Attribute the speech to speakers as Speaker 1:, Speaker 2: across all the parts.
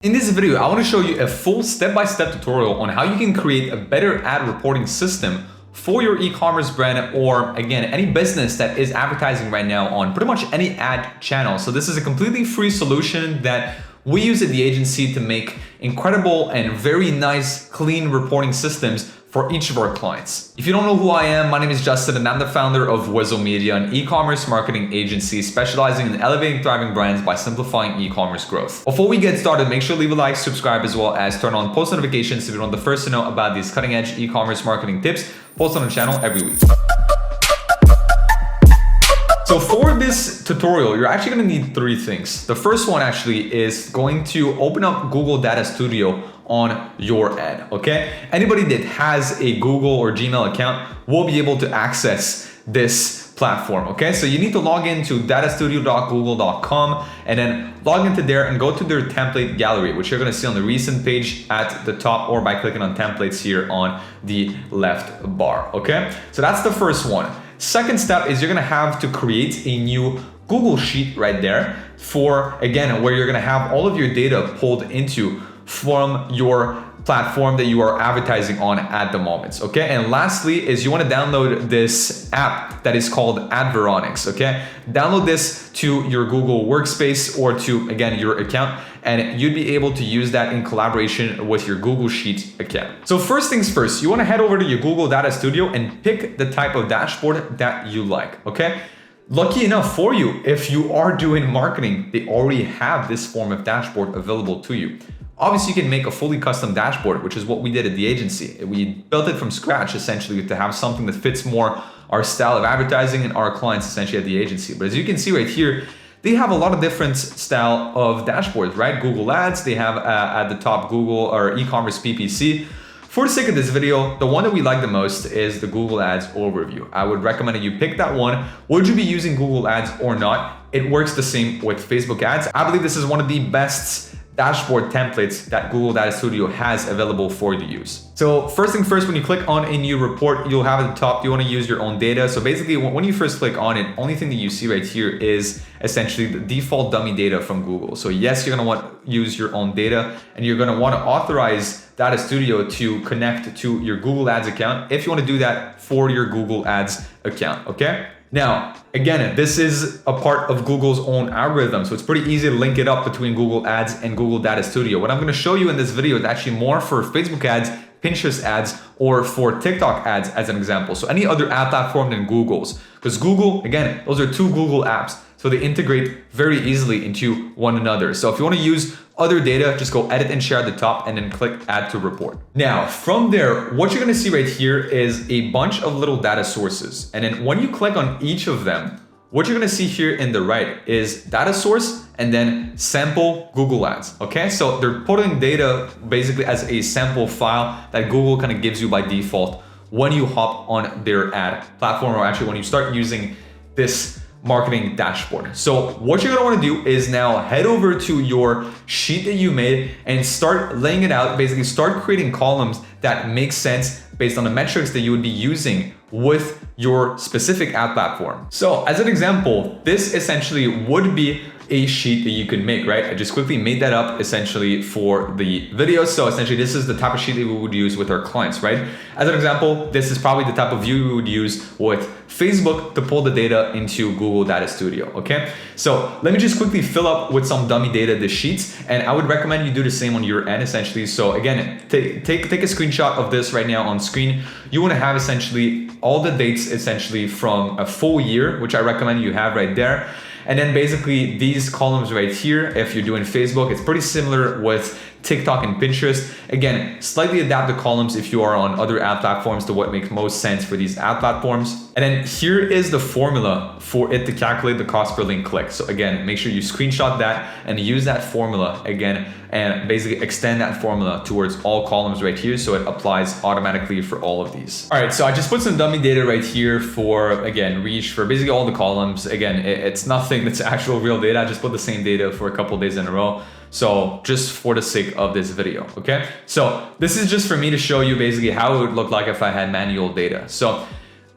Speaker 1: In this video, I want to show you a full step-by-step tutorial on how you can create a better ad reporting system for your e-commerce brand, or again, any business that is advertising right now on pretty much any ad channel. So this is a completely free solution that we use at the agency to make incredible and very nice, clean reporting systems for each of our clients. If you don't know who I am, my name is Justin and I'm the founder of Wizo Media, an e-commerce marketing agency specializing in elevating thriving brands by simplifying e-commerce growth. Before we get started, make sure to leave a like, subscribe, as well as turn on post notifications so you're the first to know about these cutting edge e-commerce marketing tips posted on the channel every week. So for this tutorial, you're actually gonna need three things. The first one actually is going to open up Google Data Studio on your ad, okay? Anybody that has a Google or Gmail account will be able to access this platform, okay? So you need to log into datastudio.google.com and then log into there and go to their template gallery, which you're gonna see on the recent page at the top or by clicking on templates here on the left bar, okay? So that's the first one. Second step is you're gonna have to create a new Google Sheet right there for, again, where you're gonna have all of your data pulled into from your platform that you are advertising on at the moment, okay? And lastly is you wanna download this app that is called Adveronics, okay? Download this to your Google Workspace or to, again, your account, and you'd be able to use that in collaboration with your Google Sheet account. So first things first, you wanna head over to your Google Data Studio and pick the type of dashboard that you like, okay? Lucky enough for you, if you are doing marketing, they already have this form of dashboard available to you. Obviously, you can make a fully custom dashboard, which is what we did at the agency. We built it from scratch, essentially, to have something that fits more our style of advertising and our clients, essentially, at the agency. But as you can see right here, they have a lot of different style of dashboards, right? Google Ads, they have at the top Google or e-commerce PPC. For the sake of this video, the one that we like the most is the Google Ads overview. I would recommend that you pick that one. Would you be using Google Ads or not? It works the same with Facebook ads. I believe this is one of the best dashboard templates that Google Data Studio has available for you to use. So first thing first, when you click on a new report, you'll have at the top, you want to use your own data. So basically when you first click on it, only thing that you see right here is essentially the default dummy data from Google. So yes, you're going to want to use your own data and you're going to want to authorize Data Studio to connect to your Google Ads account if you want to do that for your Google Ads account, okay? Now, again, this is a part of Google's own algorithm, so it's pretty easy to link it up between Google Ads and Google Data Studio. What I'm gonna show you in this video is actually more for Facebook ads, Pinterest ads, or for TikTok ads as an example. So any other ad platform than Google's. Because Google, again, those are two Google apps, so they integrate very easily into one another. So if you wanna use other data, just go edit and share at the top and then click add to report. Now, from there, what you're gonna see right here is a bunch of little data sources. And then when you click on each of them, what you're gonna see here in the right is data source and then sample Google Ads, okay? So they're putting data basically as a sample file that Google kind of gives you by default when you hop on their ad platform, or actually when you start using this marketing dashboard. So what you're gonna wanna do is now head over to your sheet that you made and start laying it out, basically start creating columns that make sense based on the metrics that you would be using with your specific ad platform. So as an example, this essentially would be a sheet that you could make, right? I just quickly made that up essentially for the video. So essentially this is the type of sheet that we would use with our clients, right? As an example, this is probably the type of view we would use with Facebook to pull the data into Google Data Studio, okay? So let me just quickly fill up with some dummy data, the sheets, and I would recommend you do the same on your end essentially. So again, take a screenshot of this right now on screen. You wanna have essentially all the dates essentially from a full year, which I recommend you have right there. And then basically these columns right here, if you're doing Facebook, it's pretty similar with TikTok and Pinterest. Again, slightly adapt the columns if you are on other ad platforms to what makes most sense for these ad platforms. And then here is the formula for it to calculate the cost per link click. So again, make sure you screenshot that and use that formula again, and basically extend that formula towards all columns right here so it applies automatically for all of these. All right, so I just put some dummy data right here for, again, reach for basically all the columns. Again, it's nothing that's actual real data. I just put the same data for a couple of days in a row. So just for the sake of this video, okay? So this is just for me to show you basically how it would look like if I had manual data. So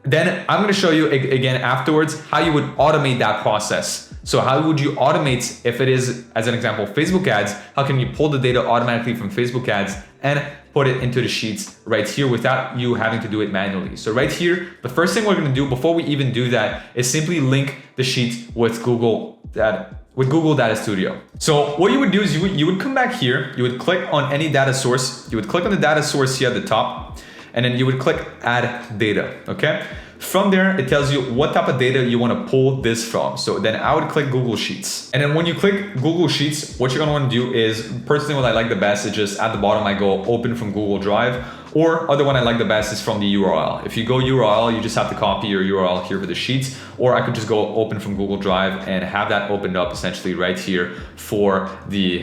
Speaker 1: Then I'm going to show you again afterwards how you would automate that process. So how would you automate, if it is, as an example, Facebook ads, how can you pull the data automatically from Facebook ads and put it into the sheets right here without you having to do it manually? So right here, the first thing we're going to do before we even do that is simply link the sheets with Google Data Studio. So what you would do is you would come back here, you would click on any data source, you would click on the data source here at the top, and then you would click add data, okay? From there, it tells you what type of data you want to pull this from. So then I would click Google Sheets. And then when you click Google Sheets, what you're going to want to do is, personally what I like the best is just at the bottom I go open from Google Drive, or other one I like the best is from the URL. If you go URL, you just have to copy your URL here for the sheets, or I could just go open from Google Drive and have that opened up essentially right here for the,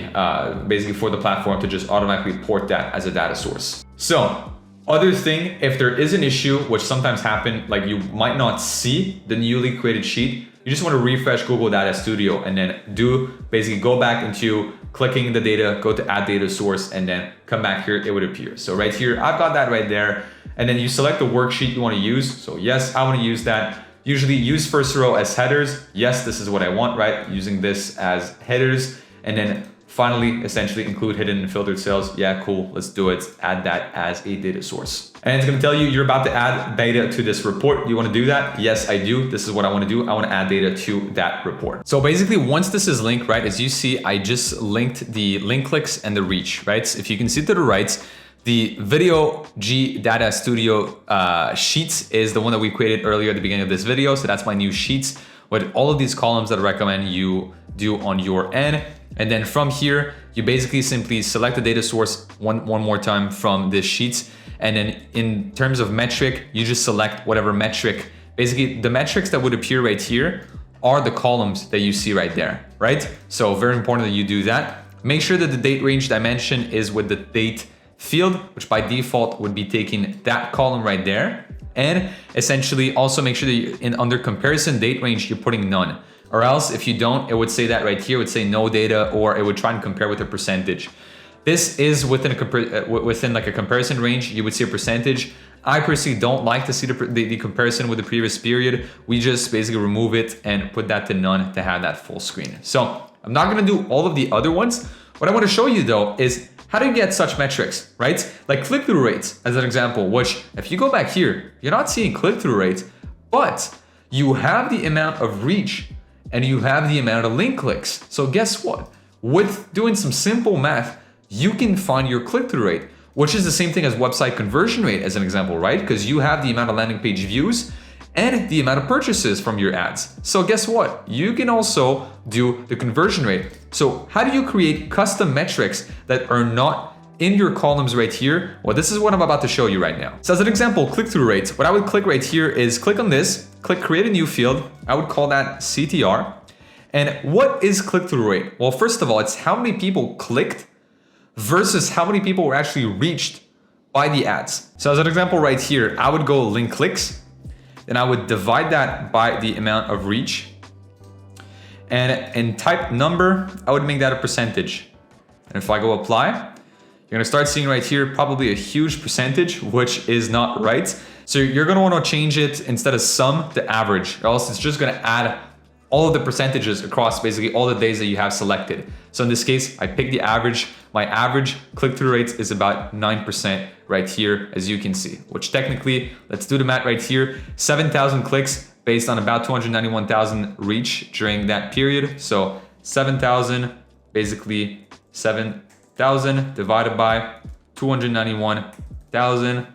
Speaker 1: basically for the platform to just automatically port that as a data source. So, other thing, if there is an issue, which sometimes happen, like you might not see the newly created sheet, you just want to refresh Google Data Studio and then basically go back into clicking the data, go to add data source, and then come back here, it would appear. So right here, I've got that right there. And then you select the worksheet you want to use. So yes, I want to use that. Usually use first row as headers. Yes, this is what I want, right? Using this as headers. And then finally, essentially include hidden and filtered sales. Yeah, cool, let's do it. Add that as a data source. And it's gonna tell you you're about to add data to this report. You wanna do that? Yes, I do. This is what I wanna do. I wanna add data to that report. So basically, once this is linked, right, as you see, I just linked the link clicks and the reach, right? So if you can see to the right, the Video G Data Studio sheets is the one that we created earlier at the beginning of this video. So that's my new sheets with all of these columns that I recommend you do on your end. And then from here, you basically simply select the data source one more time from this sheets. And then in terms of metric, you just select whatever metric. Basically, the metrics that would appear right here are the columns that you see right there, right? So very important that you do that. Make sure that the date range dimension is with the date field, which by default would be taking that column right there. And essentially also make sure that under comparison date range, you're putting none. Or else if you don't, it would say that right here, it would say no data, or it would try and compare with a percentage. This is within like a comparison range, you would see a percentage. I personally don't like to see the comparison with the previous period. We just basically remove it and put that to none to have that full screen. So I'm not gonna do all of the other ones. What I wanna show you though is how to get such metrics, right? Like click-through rates as an example, which if you go back here, you're not seeing click-through rates, but you have the amount of reach and you have the amount of link clicks. So guess what? With doing some simple math, you can find your click-through rate, which is the same thing as website conversion rate as an example, right? Because you have the amount of landing page views and the amount of purchases from your ads. So guess what? You can also do the conversion rate. So how do you create custom metrics that are not in your columns right here? Well, this is what I'm about to show you right now. So as an example, click-through rates, what I would click right here is click on this, click create a new field. I would call that CTR. And what is click-through rate? Well, first of all, it's how many people clicked versus how many people were actually reached by the ads. So as an example right here, I would go link clicks, then I would divide that by the amount of reach. And in type number, I would make that a percentage. And if I go apply, you're gonna start seeing right here probably a huge percentage, which is not right. So you're gonna wanna change it instead of sum to average, or else it's just gonna add all of the percentages across basically all the days that you have selected. So in this case, I pick the average. My average click-through rate is about 9% right here, as you can see, which technically, let's do the math right here, 7,000 clicks based on about 291,000 reach during that period. So 7,000, basically 7,000 divided by 291,000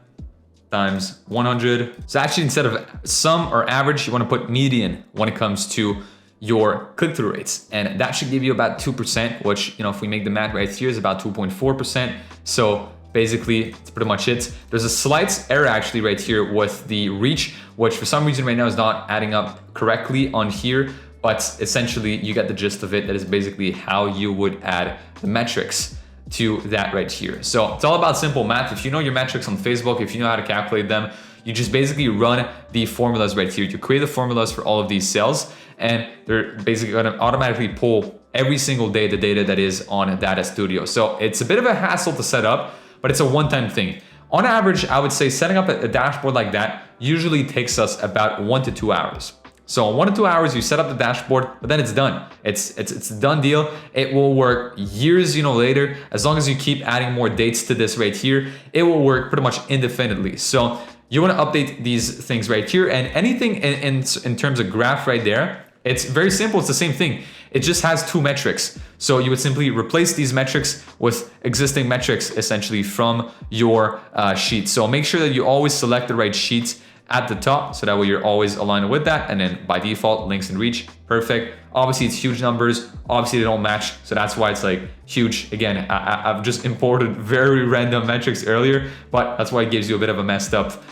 Speaker 1: times 100. So actually, instead of sum or average, you want to put median when it comes to your click-through rates. And that should give you about 2%, which, if we make the math right here, is about 2.4%. So basically, that's pretty much it. There's a slight error actually right here with the reach, which for some reason right now is not adding up correctly on here. But essentially, you get the gist of it. That is basically how you would add the metrics to that right here. So it's all about simple math. If you know your metrics on Facebook, if you know how to calculate them, you just basically run the formulas right here. You create the formulas for all of these cells, and they're basically gonna automatically pull every single day the data that is on Data Studio. So it's a bit of a hassle to set up, but it's a one-time thing. On average, I would say setting up a dashboard like that usually takes us about 1 to 2 hours. So in 1 to 2 hours, you set up the dashboard, but then it's done. It's a done deal. It will work years, later. As long as you keep adding more dates to this right here, it will work pretty much indefinitely. So you want to update these things right here, and anything in terms of graph right there, it's very simple. It's the same thing. It just has 2 metrics. So you would simply replace these metrics with existing metrics essentially from your sheet. So make sure that you always select the right sheets at the top, so that way you're always aligned with that. And then by default, links and reach, perfect. Obviously it's huge numbers. Obviously they don't match, so that's why it's like huge. Again, I've just imported very random metrics earlier, but that's why it gives you a bit of a messed up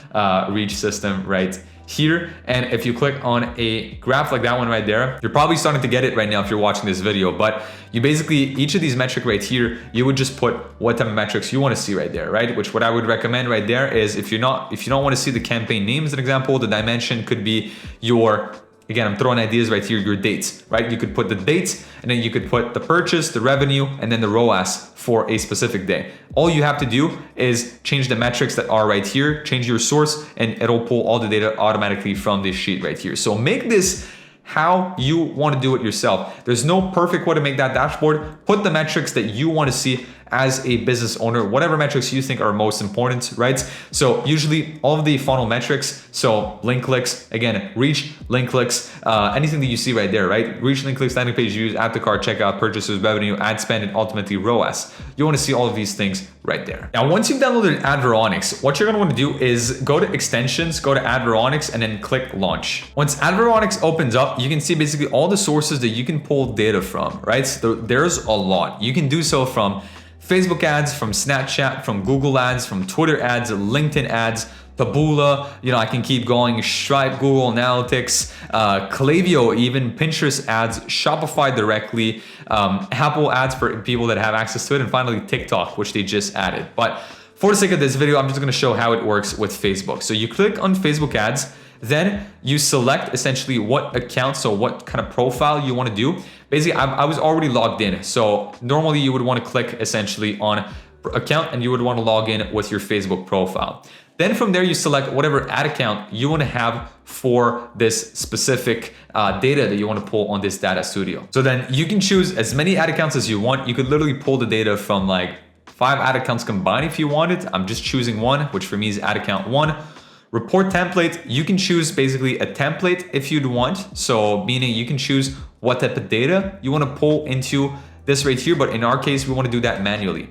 Speaker 1: reach system right here. And if you click on a graph like that one right there, you're probably starting to get it right now if you're watching this video, but you basically, each of these metric right here, you would just put what type of metrics you want to see right there, right? Which what I would recommend right there is if you don't want to see the campaign name as an example, the dimension could be your, again, I'm throwing ideas right here, your dates, right? You could put the dates, and then you could put the purchase, the revenue, and then the ROAS for a specific day. All you have to do is change the metrics that are right here, change your source, and it'll pull all the data automatically from this sheet right here. So make this how you want to do it yourself. There's no perfect way to make that dashboard. Put the metrics that you want to see as a business owner, whatever metrics you think are most important, right? So usually all of the funnel metrics, so link clicks, again, reach, link clicks, anything that you see right there, right? Reach, link clicks, landing page views, add to cart, checkout, purchases, revenue, ad spend, and ultimately ROAS. You want to see all of these things right there. Now, once you've downloaded Adveronics, what you're going to want to do is go to extensions, go to Adveronics, and then click launch. Once Adveronics opens up, you can see basically all the sources that you can pull data from, right? So there's a lot. You can do so from Facebook ads, from Snapchat, from Google ads, from Twitter ads, LinkedIn ads, Taboola, I can keep going, Stripe, Google Analytics, Klaviyo, even Pinterest ads, Shopify directly, Apple ads for people that have access to it, and finally TikTok, which they just added. But for the sake of this video, I'm just gonna show how it works with Facebook. So you click on Facebook ads, then you select essentially what account, so what kind of profile you want to do. Basically, I was already logged in. So normally you would want to click essentially on account, and you would want to log in with your Facebook profile. Then from there, you select whatever ad account you want to have for this specific data that you want to pull on this data studio. So then you can choose as many ad accounts as you want. You could literally pull the data from like 5 ad accounts combined if you wanted. I'm just choosing one, which for me is ad account 1. Report template, you can choose basically a template if you'd want. So meaning you can choose what type of data you want to pull into this right here, but in our case, we want to do that manually.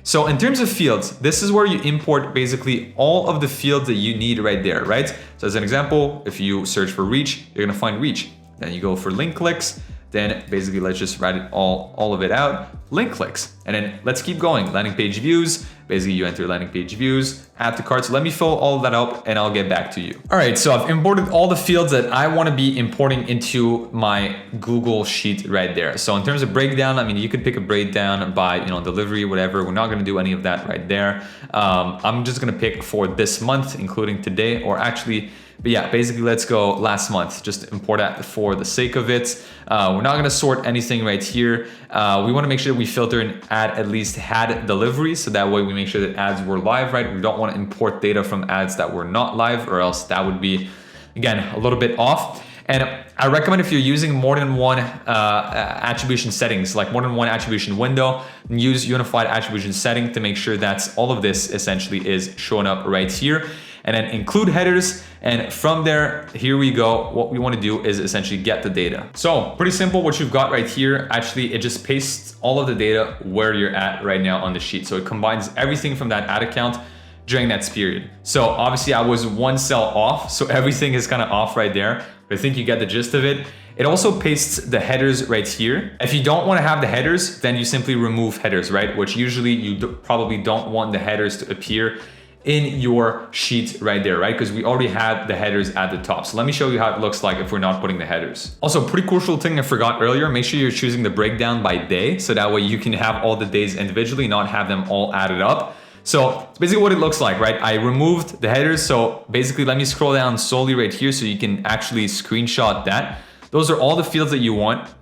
Speaker 1: So in terms of fields, this is where you import basically all of the fields that you need right there, right? So as an example, if you search for reach, you're gonna find reach. Then you go for link clicks, then basically let's just write it all of it out, link clicks. And then let's keep going, landing page views. Basically you enter landing page views, add to cart. So let me fill all of that up and I'll get back to you. All right, so I've imported all the fields that I wanna be importing into my Google sheet right there. So in terms of breakdown, I mean, you could pick a breakdown by delivery, whatever. We're not gonna do any of that right there. I'm just gonna pick for this month, including today, or actually, but yeah, basically let's go last month, just import that for the sake of it. We're not gonna sort anything right here. We wanna make sure that we filter and add at least had delivery, so that way we make sure that ads were live, right? We don't wanna import data from ads that were not live, or else that would be, again, a little bit off. And I recommend if you're using more than one attribution settings, like more than one attribution window, use unified attribution setting to make sure that all of this essentially is showing up right here. And then include headers. And from there, here we go. What we want to do is essentially get the data. So pretty simple what you've got right here. Actually, it just pastes all of the data where you're at right now on the sheet. So it combines everything from that ad account during that period. So obviously I was one cell off, so everything is kind of off right there, but I think you get the gist of it. It also pastes the headers right here. If you don't want to have the headers, then you simply remove headers, right? Which usually you probably don't want the headers to appear in your sheet right there, right? Because we already had the headers at the top. So let me show you how it looks like if we're not putting the headers. Also, pretty crucial thing I forgot earlier, make sure you're choosing the breakdown by day. So that way you can have all the days individually, not have them all added up. So it's basically what it looks like, right? I removed the headers. So basically let me scroll down slowly right here so you can actually screenshot that. Those are all the fields that you want.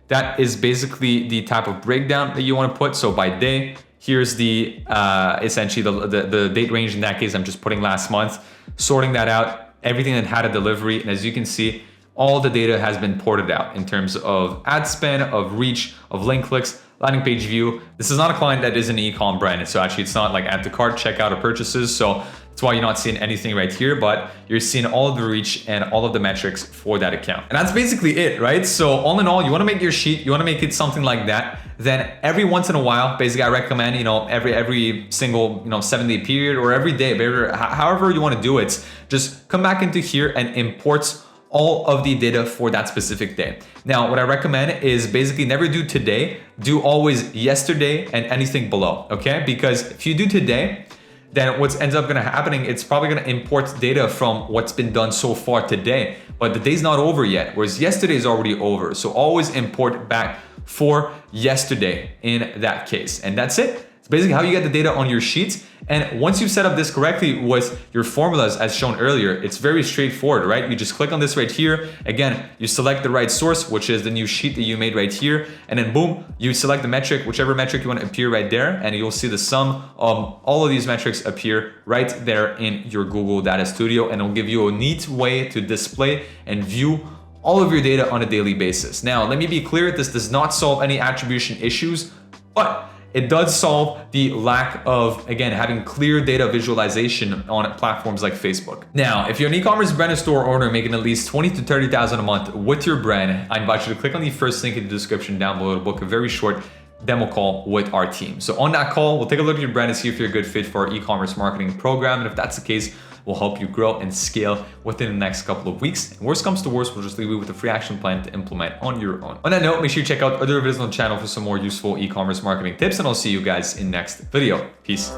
Speaker 1: That is basically the type of breakdown that you want to put. So by day, Here's the essentially the date range. In that case, I'm just putting last month, sorting that out, everything that had a delivery. And as you can see, all the data has been ported out in terms of ad spend, of reach, of link clicks, landing page view. This is not a client that is an e-com brand. So actually it's not like add to cart, checkout, or purchases. So that's why you're not seeing anything right here, but you're seeing all of the reach and all of the metrics for that account. And that's basically it, right? So all in all, you want to make your sheet, you want to make it something like that. Then every once in a while, basically I recommend, every single, 7-day period or every day, however you want to do it, just come back into here and import all of the data for that specific day. Now, what I recommend is basically never do today, do always yesterday and anything below, okay? Because if you do today, then what ends up happening, it's probably gonna import data from what's been done so far today, but the day's not over yet, whereas yesterday is already over. So always import back for yesterday in that case. And that's it. It's basically how you get the data on your sheets. And once you've set up this correctly with your formulas as shown earlier, it's very straightforward, right? You just click on this right here. Again, you select the right source, which is the new sheet that you made right here. And then boom, you select the metric, whichever metric you want to appear right there. And you'll see the sum of all of these metrics appear right there in your Google Data Studio. And it'll give you a neat way to display and view all of your data on a daily basis. Now, let me be clear, this does not solve any attribution issues, but it does solve the lack of, again, having clear data visualization on platforms like Facebook. Now, if you're an e-commerce brand or store owner making at least 20 to 30,000 a month with your brand, I invite you to click on the first link in the description down below to book a very short demo call with our team. So on that call, we'll take a look at your brand and see if you're a good fit for our e-commerce marketing program. And if that's the case, we'll help you grow and scale within the next couple of weeks. And worst comes to worst, we'll just leave you with a free action plan to implement on your own. On that note, make sure you check out other videos on the channel for some more useful e-commerce marketing tips, and I'll see you guys in next video. Peace.